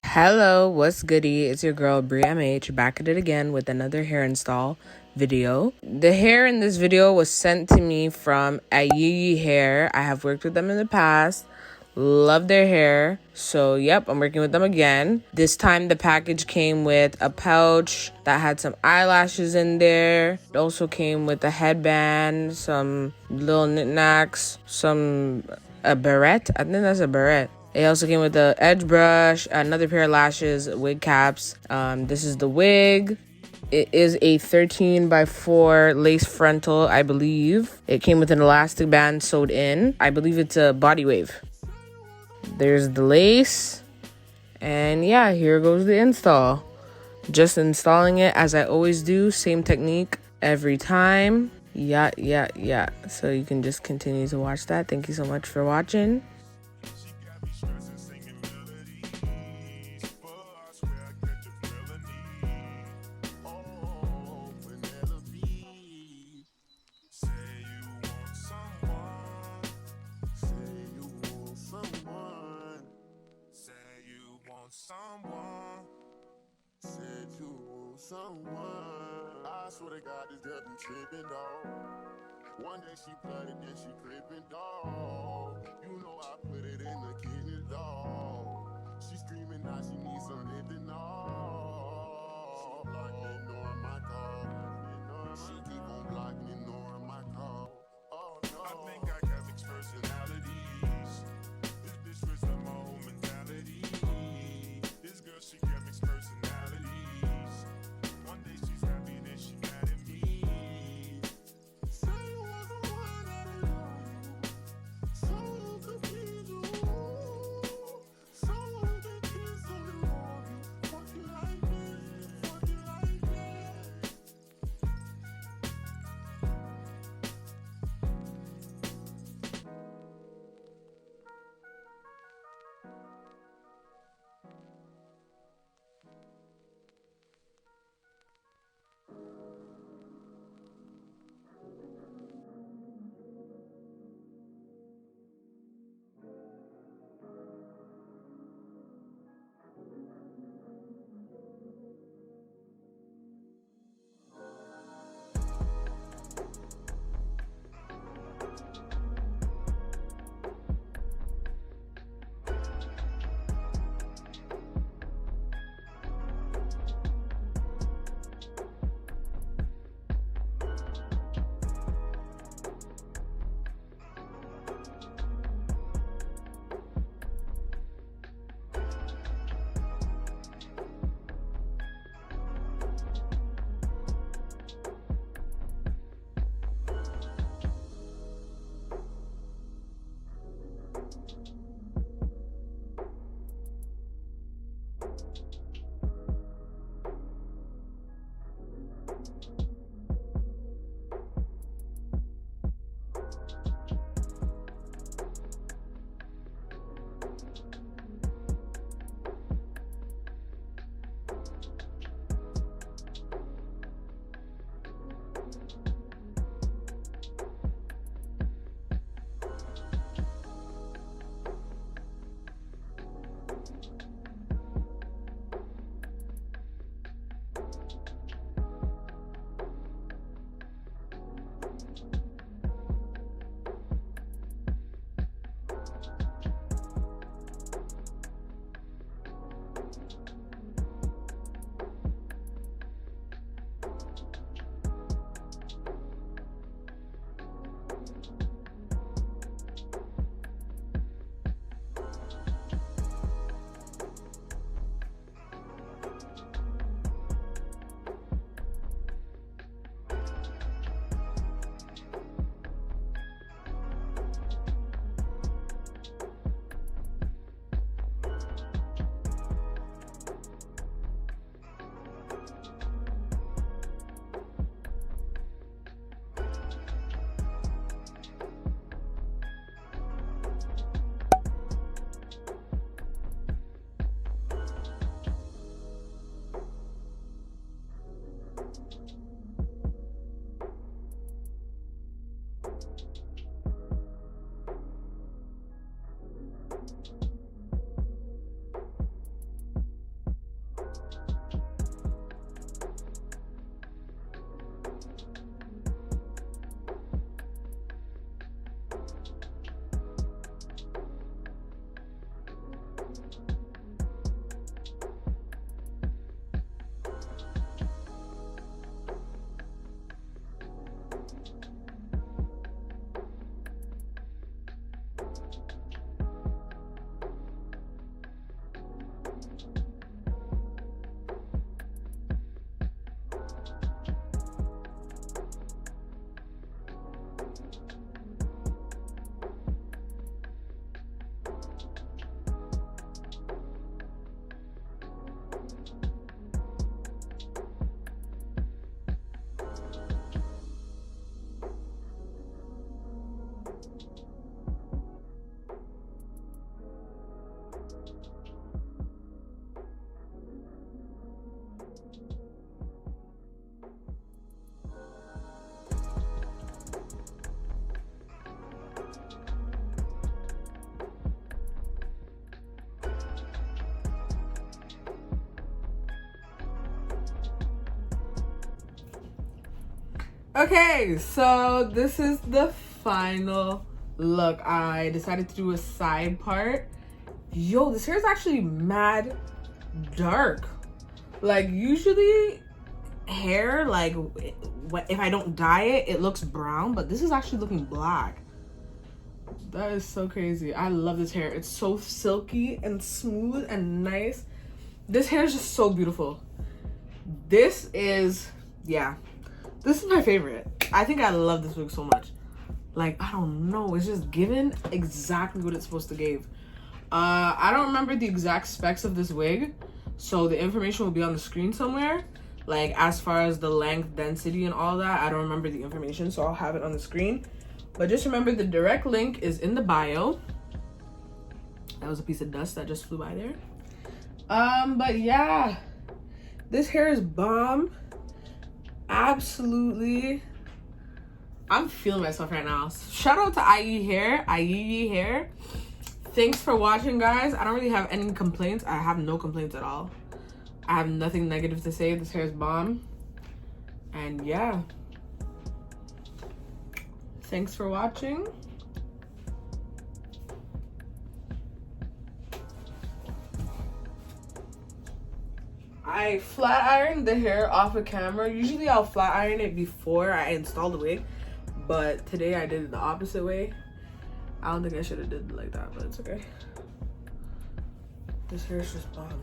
Hello, what's goody? It's your girl BMH back at it again with another hair install video. The hair in this video was sent to me from Ayiyi hair. I have worked with them in the past. Love their hair. So yep, I'm working with them again. This time the package came with a pouch that had some eyelashes in there. It also came with a headband, some little knickknacks, a barrette. I think that's a barrette. It also came with the edge brush, another pair of lashes, wig caps. This is the wig. It is a 13x4 lace frontal, I believe. It came with an elastic band sewed in. I believe it's a body wave. There's the lace. And yeah, here goes the install. Just installing it as I always do. Same technique every time. Yeah. So you can just continue to watch that. Thank you so much for watching. Someone, I swear to God, this girl be tripping, dog. One day she flooded, then she crippin', dog. You know I put it in the kidney, dog. She screaming now, she needs some lifting, dog. She blocking, ignoring my call. She keep on blocking, ignoring my call. Oh no. I think I got mixed personalities. This bitch switched up my whole mentality. This girl, she got mixed personalities. One day she's happy, then she mad at me. Say you was the one that I love you. Someone could please you. Someone could kiss on you. Fuck you Okay, so this is the final look. I decided to do a side part. Yo, this hair is actually mad dark. Like, usually hair, like, if I don't dye it, it looks brown, but this is actually looking black. That is so crazy. I love this hair. It's so silky and smooth and nice. This hair is just so beautiful. This is, yeah, this is my favorite. I think I love this wig so much. Like, I don't know, it's just given exactly what it's supposed to give. I don't remember the exact specs of this wig, so the information will be on the screen somewhere. Like, as far as the length, density, and all that, I don't remember the information, so I'll have it on the screen. But just remember, the direct link is in the bio. That was a piece of dust that just flew by there. But yeah, this hair is bomb. Absolutely. I'm feeling myself right now. Shout out to Ayiyi hair. Thanks for watching, guys. I don't really have any complaints. I have no complaints at all. I have nothing negative to say. This hair is bomb. And yeah. Thanks for watching. I flat ironed the hair off of camera. Usually I'll flat iron it before I install the wig, but today I did it the opposite way. I don't think I should have did it like that, but it's okay. This hair is just bomb.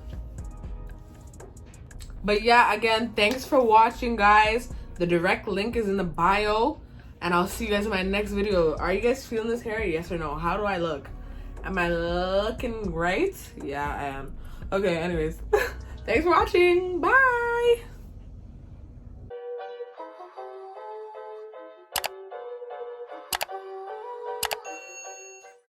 But yeah, again, thanks for watching, guys. The direct link is in the bio, and I'll see you guys in my next video. Are you guys feeling this hair? Yes or no? How do I look? Am I looking right? Yeah, I am. Okay, anyways. Thanks for watching. Bye.